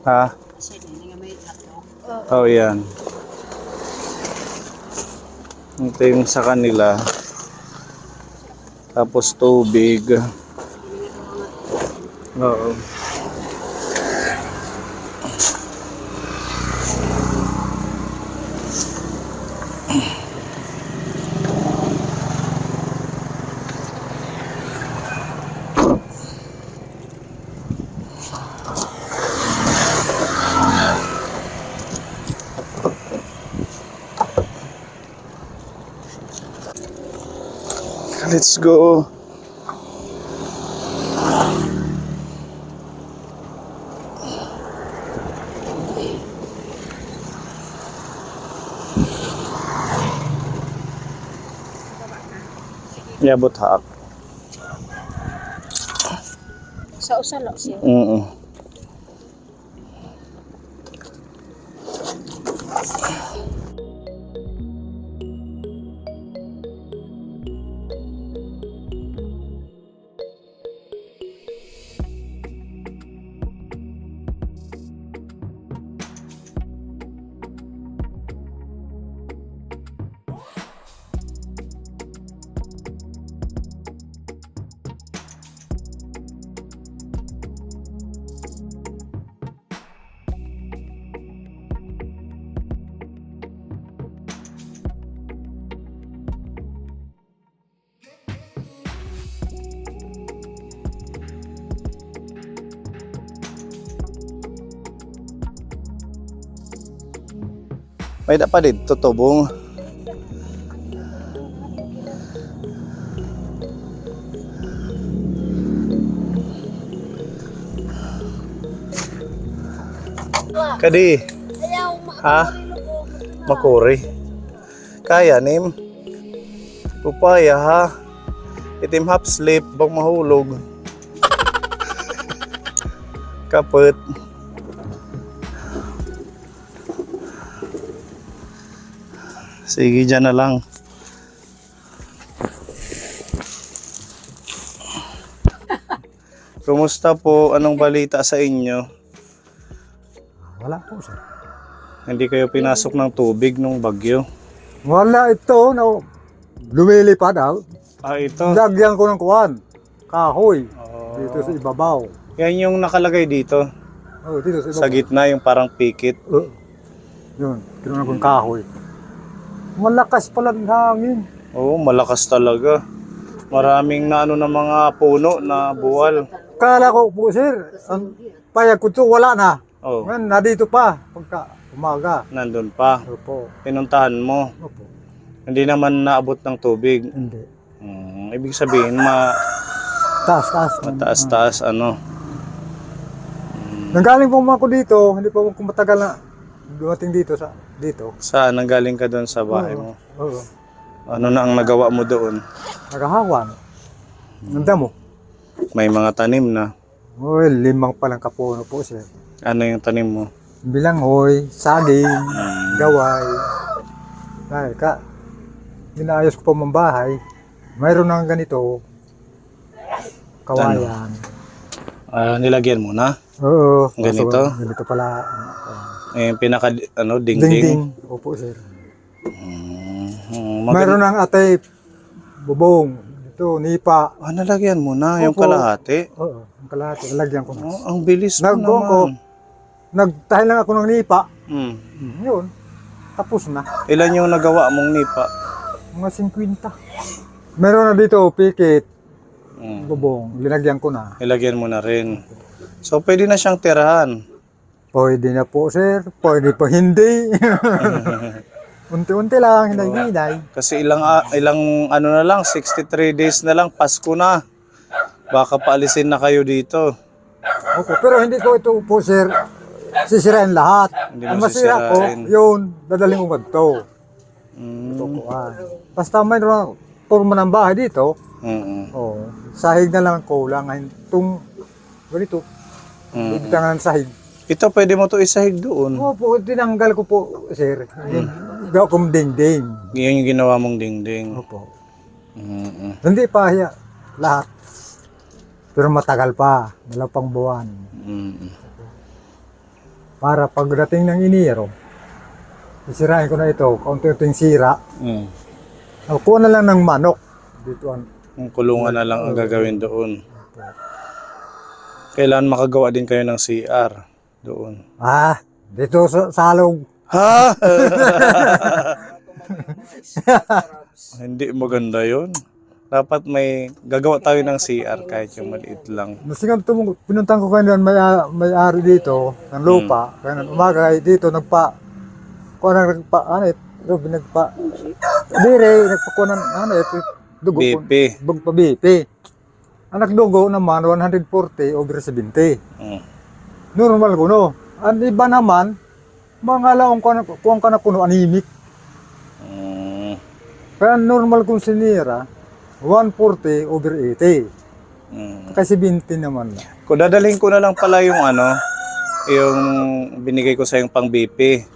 Ha? Oh, yan. Ito yung sa kanila. Tapos tubig. Oo. Let's go. Yabot haak. Sa usalo siya. May da pa dito tubong. Kadi. Ha? Makuri. Kaya nim. Upaya ha. Itim half sleep bang mahulog. Kapit. Sige, dyan na lang. Kumusta po? Anong balita sa inyo? Wala po, sir. Hindi kayo pinasok ng tubig nung bagyo? Wala ito, no. Lumilipad daw. Ah, ito. Lagyan ko ng kuwan. Kahoy. Oh. Dito sa ibabaw. Yan yung nakalagay dito. Oh, dito sa ibabaw. Sa gitna, yung parang pikit. Yun, kinuha ko ng kahoy. Malakas pala ng hangin. Oo, malakas talaga. Maraming na ano na mga puno na buwal. Kala ko po, sir, ang payag ko ito, wala na. Oh, Ngayon, nandito pa, pagka umaga. nandun pa. Opo. Pinuntahan mo. Opo. Hindi naman naabot ng tubig. Hindi. Ibig sabihin, Taas. mataas-taas ano. Nanggaling po ako dito, hindi pa ako matagal na dumating dito dito. Saan? Nanggaling ka doon sa bahay mo? Oo. Ano na ang nagawa mo doon? Nagahawan. Nanda mo. May mga tanim na. Well, 5 palang kapuno po, sir. Ano yung tanim mo? Bilanghoy, saging, gaway. Dahil inaayos ko pa mga bahay. Mayroon ng ganito, kawayan. Nilagyan mo na? Oo. Ganito? Ganito pala. Yung pinaka, dingding? Dingding. Opo, sir. Maganda. Mayroon ng atay, bubong, ito, nipa. Nalagyan mo na yung Opo. kalahati? Oo, ang kalahati. Nalagyan ko na. Ang bilis mo naman. Nagtahil lang ako ng nipa. Hmm. Yun. Tapos na. Ilan yung nagawa mong nipa? Mga 50. Meron na dito, pikit, Hmm. bubong. Linagyan ko na. Ilagyan mo na rin. So, pwede na siyang tirahan. Pwede na po, sir. Pwede pa hindi. Unti-unti lang, hinay-hinay. Kasi ilang ano na lang, 63 days na lang, Pasko na. Baka paalisin na kayo dito. Okay, pero hindi ko ito po, sir, sisirain lahat. Hindi Ang mo masira ko, sisirain. yun, dadaling ko ganito. Mm. Tukuan. Basta mayroon forma ng bahay dito, oh, sahig na lang ko lang. Itong, ganito, bibitangan ng sahig. Ito, pwede mo to isahig doon. Opo, tinanggal ko po, sir. Gawa kong ding-ding. Yan yung ginawa mong dingding. Opo. Mm-mm. Hindi pa lahat. Pero matagal pa. 2 buwan. Mm-mm. Para pagdating ng Enero, isirain ko na ito, kaunti-unting sira. Mm. Kuha na lang ng manok. Dito Yung kulungan na lang ang gagawin doon. Kailangan makagawa din kayo ng CR doon. Dito sa halog. Ha? Hindi maganda yun. Dapat may gagawa tayo ng CR kahit yung maliit lang. Nasingan pinuntan ko kayo may-ari dito ng lupa. Kaya nang umaga dito nagpakuha ng dugo. BP. BP. Ang nagdugo naman 140 over 70. Mm. Normal ko no. Ang iba naman mga laong kuwang ka na kuno anemic. Mm. Kaya normal kong sinira 140 over 80. Kasi 20 naman. Kung dadalhin ko na lang pala yung yung binigay ko sa yung pang BP.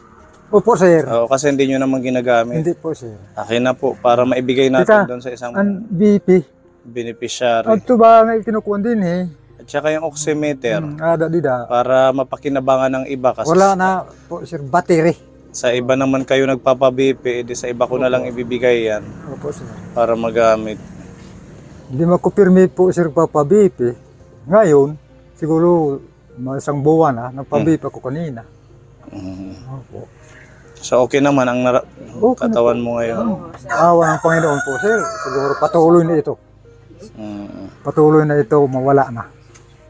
Opo, sir. Oo, kasi hindi nyo naman ginagamit. Hindi po, sir. Akin na po para maibigay natin doon sa isang Ang BP. beneficiary. Ito ba nga ikinukuha din At saka yung oximeter Dida. para mapakinabangan ng iba kasi Wala na po, sir. Battery. sa iba naman kayo nagpapa-BP, edi sa iba ko na lang ibibigay yan Opo, sir. para magamit. Hindi makupirmi po, sir, BP. Ngayon, siguro isang buwan na, nagpa-BP ako kanina. Opo. So okay naman ang Okay na katawan mo ngayon. Awa ng Panginoon po, sir. Siguro patuloy na ito. Patuloy na ito, mawala na.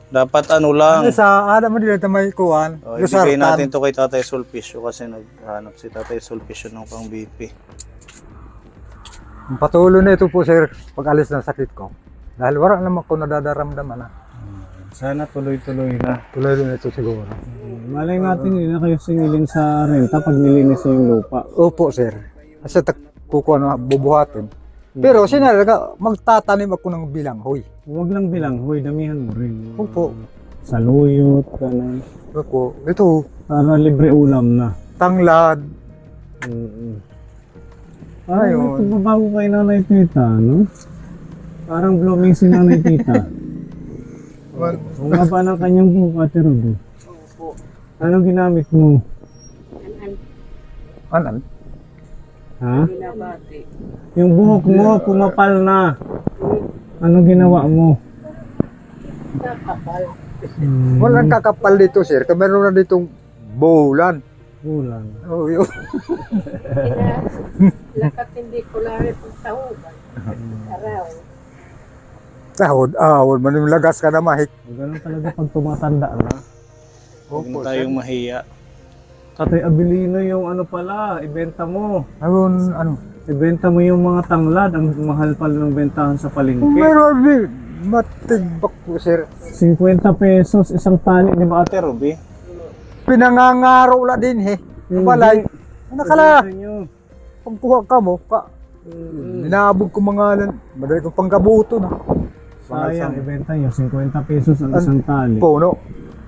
Dapat lang. Sa adam mo dito may kuwan. Ibigay natin to kay Tatay Sulpicio kasi naghanap si Tatay Sulpicio ng pang BP. Patuloy na ito po, sir, pag alis ng sakit ko. Dahil wala naman ko nadadaramdaman na. Sana tuloy-tuloy na. Tuloy na ito siguro. Malay natin hindi na kayo singilin sa renta pag nilinis niyo yung lupa. Opo, sir. Kasi kukuha na bubuhatin. Pero sinaraga, magtatanim ako ng bilanghoy. Huwag lang bilang, huy, damihan mo rin. Opo. Saluyot, ganun. Opo. Ito, Para libre ulam na. tanglad. Parang nagbabago kay Nanay Tita, no? Parang blooming si Nanay Tita. Ang haba ng kanyang buhok, Ate Ruby. Anong ginamit mo? Anan? Ha? Yung buhok mo, pumapal na. Anong ginawa mo? Walang kakapal dito, sir. Meron na ditong bulan. Ulan. Oh, yun. Lakat hindi ko lahat ang tahuban. Araw. Tahod, manilagas ka na mahik. Ganun talaga pag tumatanda na. Huwag na tayong mahiya. Tatay Abilino yung pala, ibenta mo. Ano? Ibenta mo yung mga tanglad, ang mahal pala ng bentahan sa palengke. Meron din. Matigbak po, sir. 50 pesos, isang tali, di ba Ate Ruby? Pinangangaro la din, Balay. Nakala, Ibenta nyo. pagkuha ka mo, Ninabog ko mga madali kong pangkabuto na. Sayang, ibenta nyo, 50 pesos ang isang tali. Puno.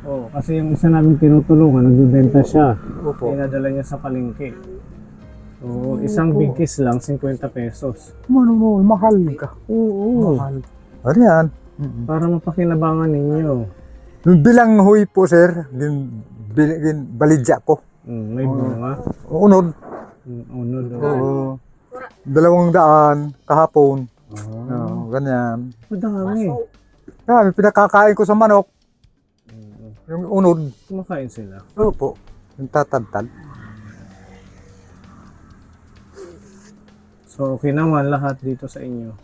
Oh, kasi yung isa namin tinutulungan, nagbibenta siya. Opo. Pinadala niya sa palengke. So, isang bigkis lang, 50 pesos. Ano mo, mahal ka. Oo. Mahal. Ano yan? Para mapakinabangan ninyo. Yung bilang huy po, sir, balidya ko. May bunga. Unod. Unod. Oo. 200 kahapon. Ganyan. Madami. Pinakakain ko sa manok. Yung unod. Kumakain sila. Opo. Yung tatantad. So, okay naman lahat dito sa inyo.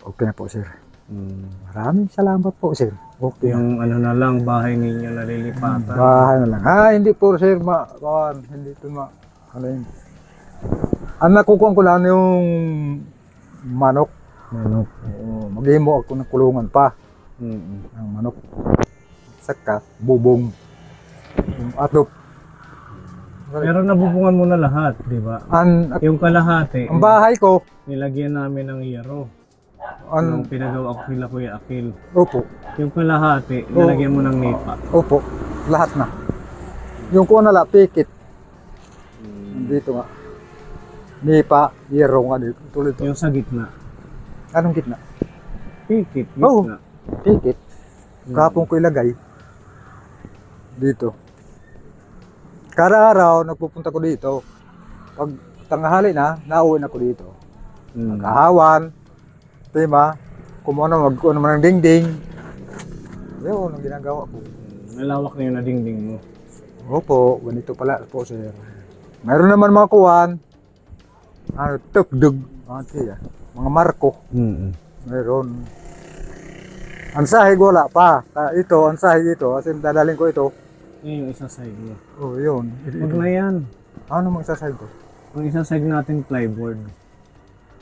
Okay na po, sir. Maraming salamat po, sir. Okay. Yung na lang, bahay ninyo nalilipatan. Bahay na lang. Hindi po, sir. Hindi ito ang nakukuha ko lang yung manok. Manok. Maghimo ako ng kulungan pa. Ang manok. Saka, bubong. Yung atlop. Pero nabubungan mo na lahat, di ba? Yung kalahati, Ang bahay ko, nilagyan namin ng yero. ang, Yung pinagawa ko kila Kuya Akil. opo, Yung kalahati, nilagyan mo ng nipa. opo, lahat na. Yung kuha na lang, pikit. Dito nga. Nipa, yero nga dito. Tuloy to. Yung sa gitna. Anong gitna? Pikit, Oo. gitna. Pikit. Kapong ko ilagay. Dito. Kada araw, nagpupunta ko dito. Pag tanghali na, nauwi na ko dito. Kahawan, tema, kumuha naman ng dingding. Yun, ang ginagawa ko. Malawak na yung nadingding mo. Opo, ganito pala po, sir. Mayroon naman mga kuwan, tukdug, mga marko. Mayroon. Ang sahig wala pa. Ito, ang sahig ito, kasi dadalhin ko ito. Yun yung isasahig mo. Oh, yun. Huwag na yan. Ano mang sasahig ko? Ang isasahig natin plyboard.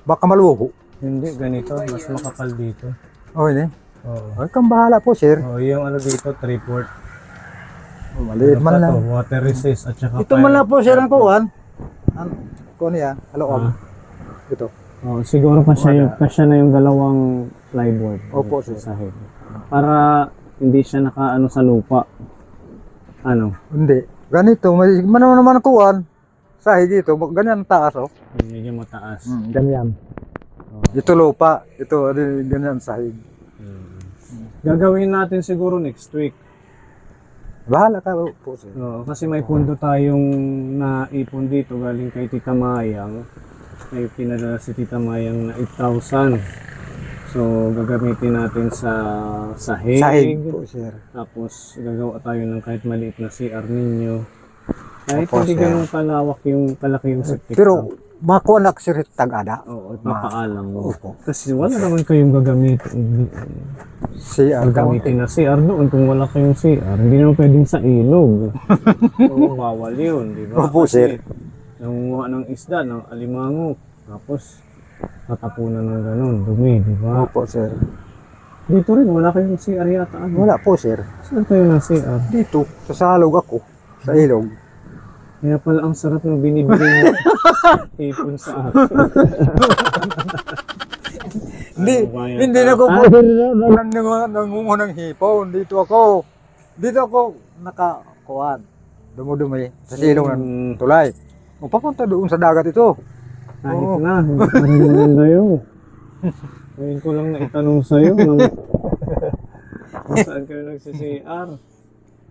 Baka maluho. Hindi, ganito. Mas makapal dito. Oh, hindi. Oo. Ay, kang bahala po, sir. Oh, yung ano dito, 3/4. Oh, maliit man lang. Water resist at saka Ito man lang po, sir, ang kuwan. Ano niya? Halo, ito. Oh, siguro kasya na yung dalawang plyboard. Opo, sir. Sahig. Para hindi siya nakaano sa lupa. Ano? Hindi. Ganito, may naman kuwan. Sahig dito, ganyan ang taas, oh. Medyo mataas. Ganyan. Ito lupa, ito ganyan sahig. Gagawin natin siguro next week. Bahala ka po, sir. Oo, kasi may pundo tayong naipon dito galing kay Tita Mayang. May pinadala si Tita Mayang na 8,000. So, gagamitin natin sa sahig. Sahig po, sir. Tapos, gagawa tayo ng kahit maliit na CR ninyo. Kahit Opo, hindi sir. ganun kalaki yung septic Pero, tank. makuha na sir tag-ada. Oo, ipapaalam mo. Opo. Kasi wala naman kayong gagamitin. Gagamitin na CR doon kung wala kayong CR. Hindi naman pwedeng sa ilog. Oo, bawal yun, di ba? Opo, sir. Nangunguha ng isda, ng alimango. Tapos, tatapunan ng ganun, dumi, di ba? Opo, sir. Dito rin, wala kayong CR yata. Ano? Wala po, sir. Saan kayo ng CR? Dito, sa salog ako. Sa ilog. Kaya pala ang sarap ng binibili mo ipon sa akin. Hindi na ko po. Nangunguha ng hipon. Dito ako nakakuhan. Dumudumi sa silong ng tulay. O papunta doon sa dagat ito. Kahit Oo. na, hindi pa rin maganda yun. Ngayon ko lang naitanong sa'yo. Saan kayo nagsi-CR?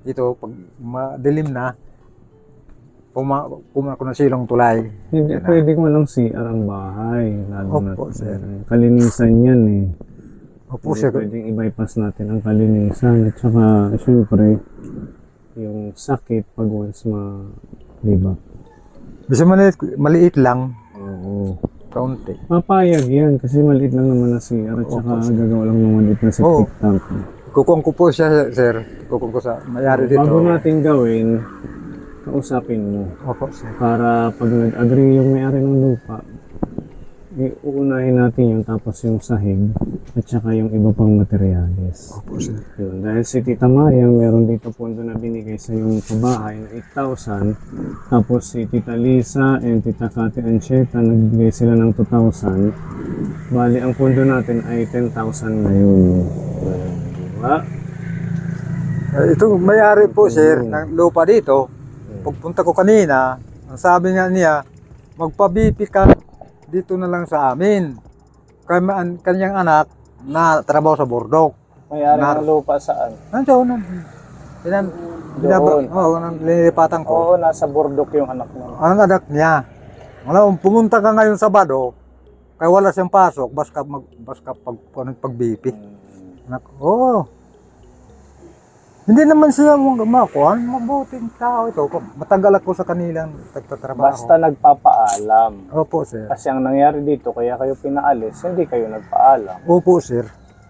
Ito, pag madilim na, puma ko ng silong tulay. Hindi pwede mo lang CR ang bahay. Lalo na Opo, sir. kalinisan yan eh. Opo, Hindi sir. pwedeng i-bypass natin ang kalinisan. At saka, syempre, yung sakit pag once diba? Bisa maliit lang. Oo. Kaunti. Papayag yan kasi maliit lang naman na CR at saka gagawa lang ng maliit na septic tank. Kukuha ko po siya, sir. Kukuha ko sa mayari dito. Bago natin gawin, kausapin mo. Opo, sir. Para pag nag-agree yung may-ari ng lupa, uunahin natin yung tapos yung sahig at saka yung iba pang materyales. Opo, sir. Yun. Dahil si Tita Mayang, meron dito pondo na binigay sa yung pabahay na 8,000. Tapos si Tita Lisa and Tita Kati Ancheta, nagbigay sila ng 2,000. Bali, ang pondo natin ay 10,000 na yun. Diba? Ito, may-ari po, sir, ng lupa dito. Pagpunta ko kanina, ang sabi nga niya, magpabipi ka dito na lang sa amin. Kanyang anak na trabaho sa Bordok. May-ari ng lupa saan? Nandiyan. Doon. Oo, nililipatan ko. Oo, nasa Bordok yung anak mo. Ang anak niya. Pumunta ka ngayon Sabado, kaya wala siyang pasok, baska pag-BP. Anak, oo. Hindi naman siya makuhan, mabuting tao ito. Matagal ako sa kanilang nagtatrabaho. Basta nagpapaalam. Opo, sir. Kasi ang nangyari dito, kaya kayo pinaalis, hindi kayo nagpaalam. Opo, sir.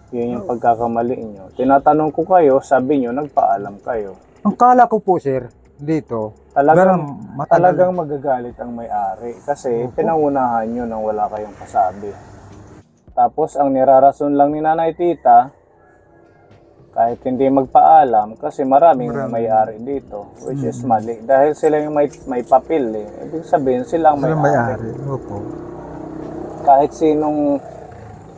Yun yung pagkakamali nyo. Tinatanong ko kayo, sabi nyo, nagpaalam kayo. Ang kala ko po, sir, dito, Talagang magagalit ang may-ari. Kasi pinangunahan nyo nang wala kayong kasabi. Tapos, ang nirarason lang ni Nanay Tita, kahit hindi magpaalam, kasi maraming may-ari dito, which is mali. Dahil sila yung may papel eh. Ibig sabihin, sila ang may-ari. Opo. Kahit sinong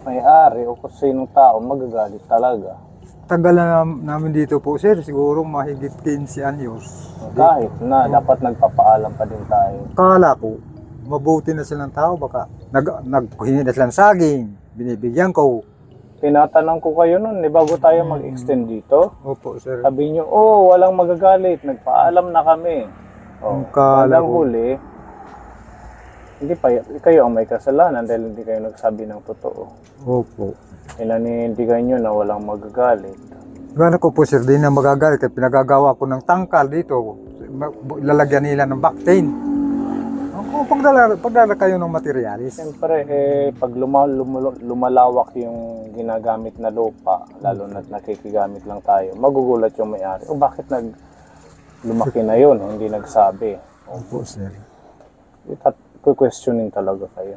may-ari o kung sinong tao, magagalit talaga. Tagal na namin dito po, sir. Siguro mahigit 15 anyos. Kahit na, dapat nagpapaalam pa din tayo. Kala ko, mabuti na silang tao. Baka naghingi na silang saging. Binibigyan ko. Tinatanong ko kayo nun, bago tayo mag-extend dito. Opo, sir. Sabi nyo, walang magagalit, nagpaalam na kami. Oh, Ang kala bandang ko. huli, hindi pa kayo ang may kasalanan dahil hindi kayo nagsabi ng totoo. Opo. Inanindigan nyo na walang magagalit. Gano'n ko po sir, di na magagalit kasi pinagagawa ko ng tangkal dito. Lalagyan nila ng backtain. Kung pagdala kayo ng materialis. Siyempre, pag lumalawak yung ginagamit na lupa, lalo na nakikigamit lang tayo, magugulat yung may-ari. O bakit lumaki na yun, hindi nagsabi? Opo sir. Questioning talaga kayo.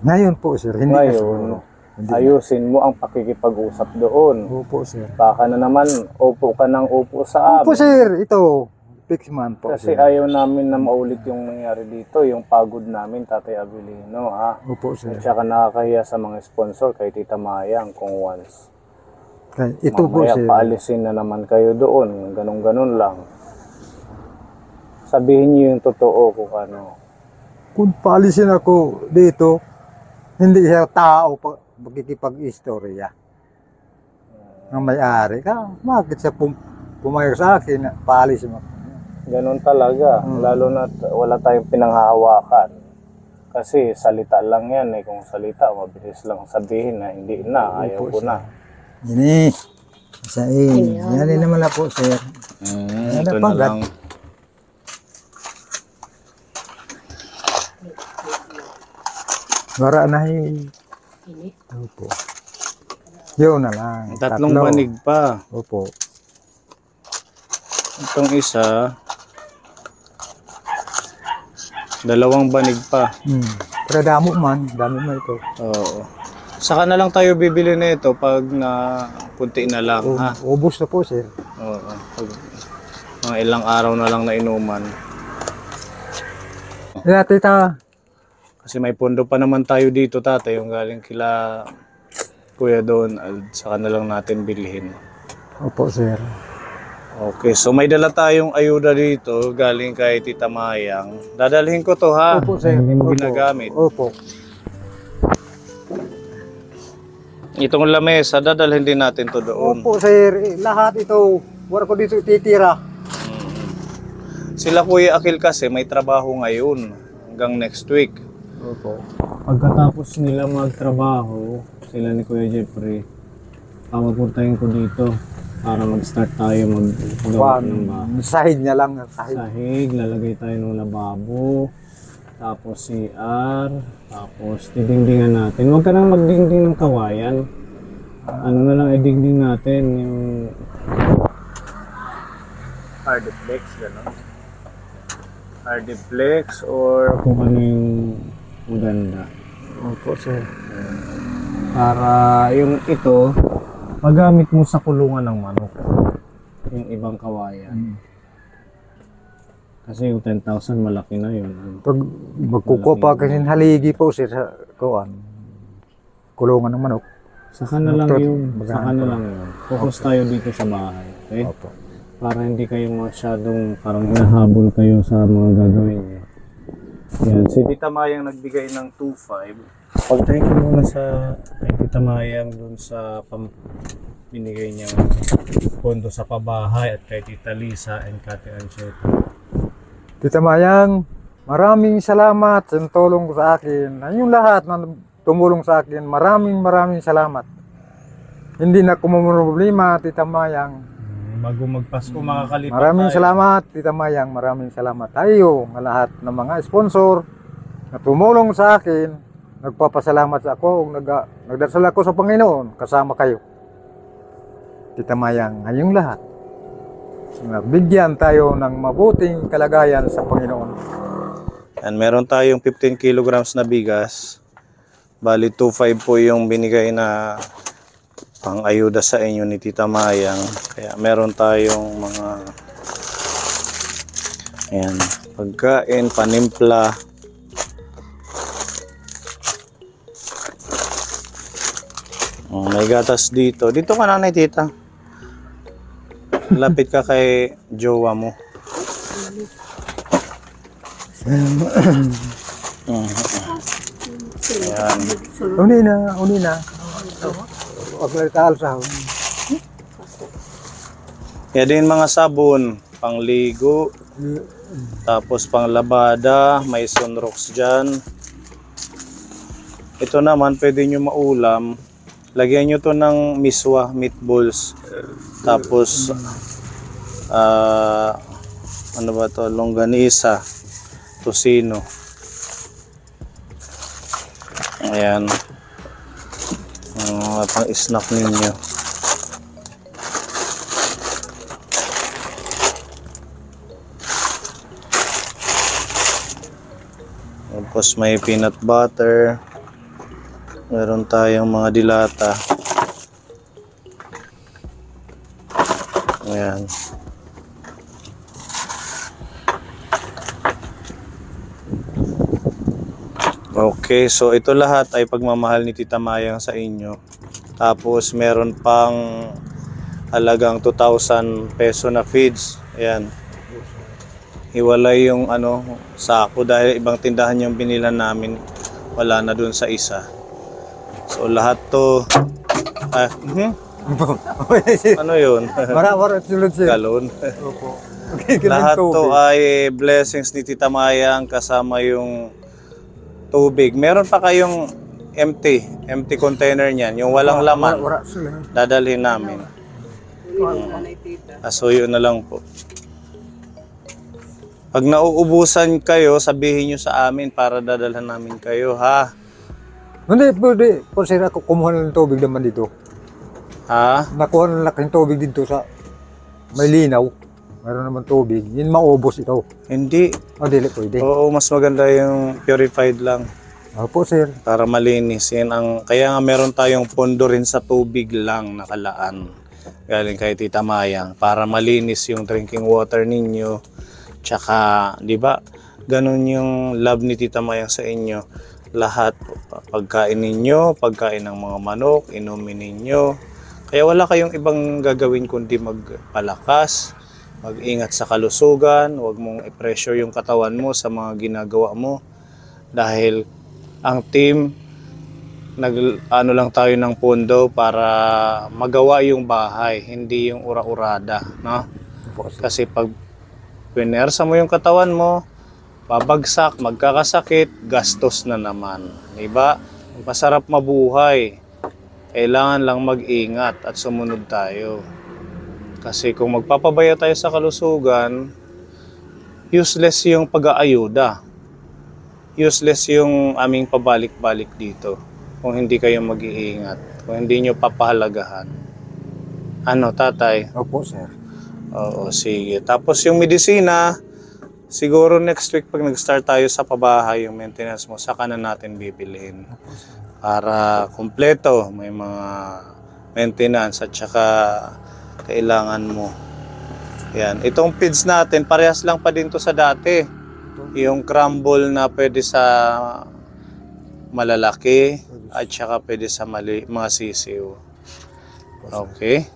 Ngayon po sir, hindi na siguro. Ngayon, ayusin mo ang pakikipag-usap doon. Opo sir. Baka na naman, upo ka ng upo sa Opo amin. sir, ito. Fix man po Kasi sir. ayaw namin na maulit yung nangyari dito, yung pagod namin, Tatay Abilino, ha? Opo sir. At saka nakakahiya sa mga sponsor kay Tita Mayang kung once. Ito po Mamaya sir. paalisin na naman kayo doon, ganun-ganun lang. Sabihin niyo yung totoo kung ano. Kung paalisin ako dito, hindi siya tao magkikipag-istorya. Ang may-ari ka, bakit siya pumayag sa akin, paalisin ako. Ganun talaga, lalo na wala tayong pinanghahawakan. Kasi salita lang yan eh, kung salita, mabilis lang sabihin na hindi na, ayaw ko na. Ini, sain. Yan naman na po sir. Ito na lang. Wara na eh. Ini. Opo. Yun na lang. Tatlong Tatlo. banig pa. Opo. Itong isa, dalawang banig pa. Pero damo man, dami man ito. Oo. Saka na lang tayo bibili na ito pag na kunti na lang, ha? Ubus na po sir. Oo. Pag mga ilang araw na lang na inuman. Kaya tita, Kasi may pondo pa naman tayo dito, tatay, yung galing kila kuya doon. Saka na lang natin bilhin. opo sir. Okay, so may dala tayong ayuda dito galing kay Tita Mayang. Dadalhin ko to, ha? Opo sir. Hindi mo Opo. ginagamit. Opo. Itong lamesa, dadalhin din natin to doon. Opo sir, lahat ito, wala ko dito titira. Sila Kuya Akil kasi may trabaho ngayon hanggang next week. Opo. Pagkatapos nila magtrabaho, sila ni Kuya Jeffrey, papapuntahin ko dito para mag-start tayo maggawa ng bahay. Sahig niya lang. Sahig. Sahig, lalagay tayo ng lababo, tapos CR, tapos didingdingan natin. Huwag ka nang magdingding ng kawayan. Ano na lang idingding natin yung Hardiplex, gano'n? Hardiplex or kung ano yung maganda. Opo sir. Para yung ito, magamit mo sa kulungan ng manok. Yung ibang kawayan. Kasi yung 10,000 malaki na yun. Pag magkuko pa kasi haligi po sir sa kuan. Kulungan ng manok. Saka na lang yun. Maghanap Saka na ko. lang yun. Focus tayo dito sa bahay. Okay? Opo. Para hindi kayo masyadong parang hinahabol kayo sa mga gagawin niyo. Yan. Si Tita Mayang nagbigay ng 2.5. Pag-thank you muna sa kay Tita Mayang dun sa binigay niyang pondo sa pabahay at kay Tita Lisa and Kati Ancheta. Tita Mayang, maraming salamat sa tulong sa akin. Yung lahat na tumulong sa akin, maraming salamat. Hindi na problema, Tita Mayang. Bago magpasko makakalipat Maraming tayo. salamat, Tita Mayang. Maraming salamat tayo ng lahat ng mga sponsor na tumulong sa akin. Nagpapasalamat ako, nagdasal ako sa Panginoon, kasama kayo. Tita Mayang, ngayong lahat. Bigyan tayo ng mabuting kalagayan sa Panginoon. And meron tayong 15 kilograms na bigas. Bali 2.5 po yung binigay na pang-ayuda sa inyo ni Tita Mayang. Kaya meron tayong mga ayan, pagkain, panimpla. May gatas dito. Dito ka, nanay, tita. Lapit ka kay jowa mo. Ayan. Uni na. Huwag na taal sa Kaya din mga sabon, pangligo, Tapos pang labada, may sunrocks dyan. Ito naman, pwede nyo maulam. Lagyan nyo to ng miswa, meatballs. Tapos, ano ba to? Longganisa, tocino. Ayan. Pang-snack ninyo. Tapos may peanut butter. Meron tayong mga dilata. Ayan. Okay, so ito lahat ay pagmamahal ni Tita Mayang sa inyo. Tapos meron pang halagang 2,000 peso na feeds. Ayan. Hiwalay yung sako dahil ibang tindahan yung binilan namin. Wala na dun sa isa. So lahat to ano yun? Mara tulad sir. Galon. Opo. Okay, Lahat tubig. to ay blessings ni Tita Mayang kasama yung tubig. Meron pa kayong empty container niyan, yung walang laman. Wala sila. Dadalhin namin. Nanay tita. Asuyo na lang po. Pag nauubusan kayo, sabihin nyo sa amin para dadalhan namin kayo, ha? Hindi, pwede. Po sir, ako kumuha ng tubig naman dito. Ha? Nakuha ng laking tubig dito sa may linaw. Meron naman tubig. Yun maubos ito. Hindi. O, dili pwede. Oo, mas maganda yung purified lang. Opo sir. Para malinis. Kaya nga meron tayong pondo rin sa tubig lang nakalaan. Galing kay Tita Mayang. Para malinis yung drinking water ninyo. Tsaka, di ba, ganun yung love ni Tita Mayang sa inyo. Lahat, pagkain ninyo, pagkain ng mga manok, inumin ninyo. Kaya wala kayong ibang gagawin kundi magpalakas, mag-ingat sa kalusugan, huwag mong i-pressure yung katawan mo sa mga ginagawa mo. Dahil ang team, lang tayo ng pondo para magawa yung bahay, hindi yung ura-urada. No? Opo, sir. Kasi pag pinersa mo yung katawan mo, babagsak, magkakasakit, gastos na naman. Diba? Masarap mabuhay. Kailangan lang mag-ingat at sumunod tayo. Kasi kung magpapabaya tayo sa kalusugan, useless yung pag-aayuda. Useless yung aming pabalik-balik dito kung hindi kayo mag-iingat, kung hindi nyo papahalagahan. Ano, tatay? Opo sir. Oo, sige. Tapos yung medisina, siguro next week pag nag-start tayo sa pabahay, yung maintenance mo, saka na natin bibilhin. Para kumpleto, may mga maintenance at saka kailangan mo. Yan. Itong feeds natin, parehas lang pa din to sa dati. Yung crumble na pwede sa malalaki at saka pwede sa mga sisiw. Okay.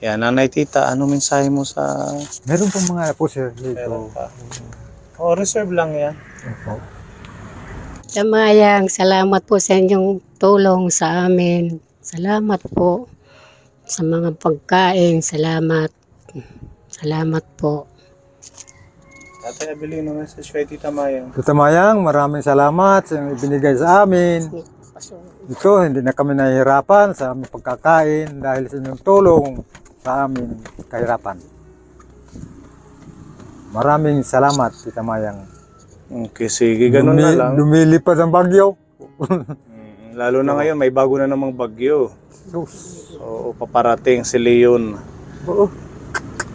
Yan, Nanay Tita, ano mensahe mo sa... Meron pa mga po sir dito. Meron pa. Oh, reserve lang yan. Opo. Tamayang, salamat po sa inyong tulong sa amin. Salamat po sa mga pagkain. Salamat. Salamat po. Tatay Abilino, message kay Tita Mayang. Tita Mayang, maraming salamat sa ibinigay sa amin. Ito, hindi na kami nahihirapan sa aming pagkakain dahil sa inyong tulong sa amin kahirapan. Maraming salamat, Tita Mayang. Okay, sige, ganun na lang. Lumilipad ang bagyo. Lalo na ngayon, may bago na namang bagyo. Diyos. Oo, paparating si Leon. Oo.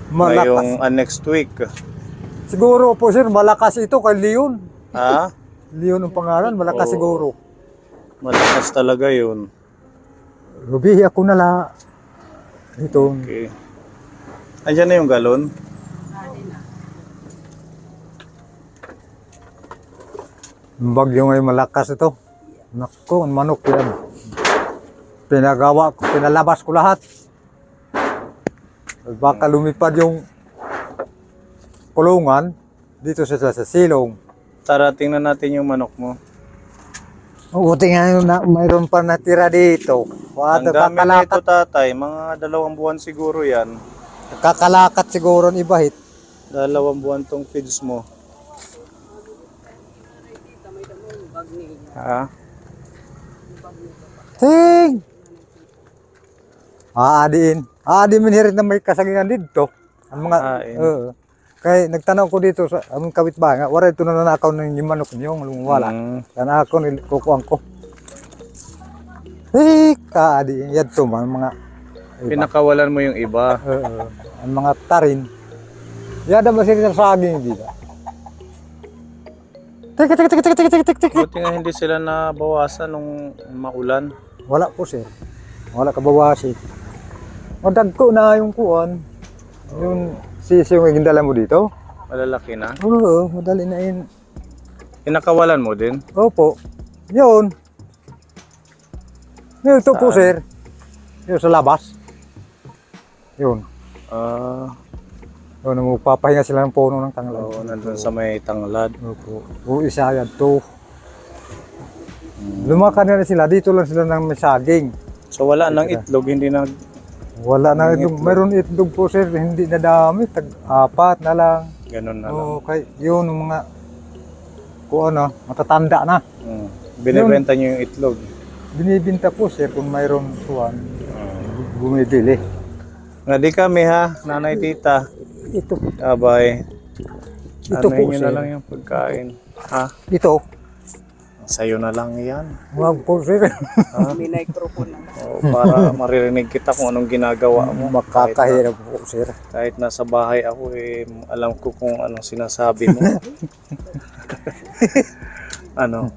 Malakas. Ngayong next week. Siguro po sir, malakas ito kay Leon. Ha? Leon ang pangalan, malakas Oo. siguro. Malakas talaga yun. Rubihi ako na la. Ito. Okay. Andiyan na yung galon. Yung bagyo ngayon malakas ito. Naku, ang manok pinagawa ko, pinalabas ko lahat. Baka lumipad yung kulungan dito sa silong. Tara, tingnan natin yung manok mo. Buti nga yun na mayroon pa natira dito. Ang dami na ito, tatay. Mga 2 buwan siguro yan. Kakalakat siguro ang ibahit. 2 buwan tong feeds mo. Ha? Ting! Aadiin minhirit na may kasagingan dito. Ang mga, Ain. kaya nagtanaw ko dito sa aming kapitbahay nga, wala ito na nanakaw ng yung manok niyo, lumawala. Kana ako, kukuhan ko. Kaadiin, yan to, mga iba. Pinakawalan mo yung iba. Ang mga tarin. Yada ba sila sa saging dito? Tik. Buti nga hindi sila nabawasan nung maulan. Wala po sir. Wala kabawasi. Madagko na yung kuwan. Yung sisyo yung gindala mo dito. Malalaki na. Oo, madali na yun. Pinakawalan mo din. Opo. Yun. Yun ito po Saan? sir. Yun sa labas. Yun. Yun, magpapahinga sila ng puno ng tanglad. Oo, nandun sa may tanglad. Opo. O isa agad to. Lumakad na sila. Dito lang sila ng may saging. So wala nang itlog, hindi na. Wala na Yung itlog. Mayroon itlog po sir. Hindi na dami. Tag-apat na lang. Ganun na lang. Oo, kay yun yung mga kung ano, matatanda na. Binibenta niyo yung itlog. Binibinta po sir kung mayroon kuwan. Bumibili. Nga di kami ha, nanay tita. Ito. Abay. Ito po, Ano nyo na sir. lang yung pagkain. Ha? Ito. Sa'yo na lang yan. Wag po sir. May microphone na. Oo, para maririnig kita kung anong ginagawa mo. Makakahirap po sir. Kahit nasa bahay ako alam ko kung anong sinasabi mo. Ano?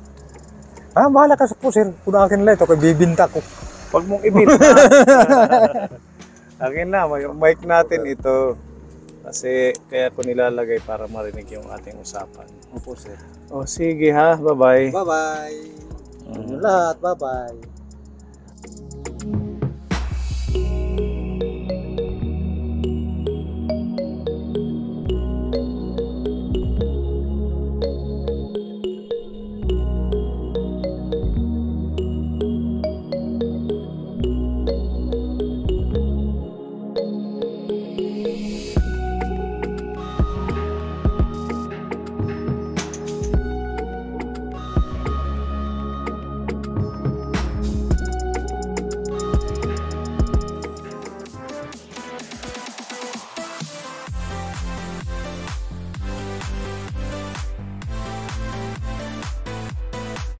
Bahala ka po sir. Kung akin lang ito, kay bibinta ko. Huwag mong ibinta. Akin na, may mic natin ito. Kasi kaya ko nilalagay para marinig yung ating usapan. Opo sir. O sige ha, bye-bye. Bye-bye. Lahat, bye-bye.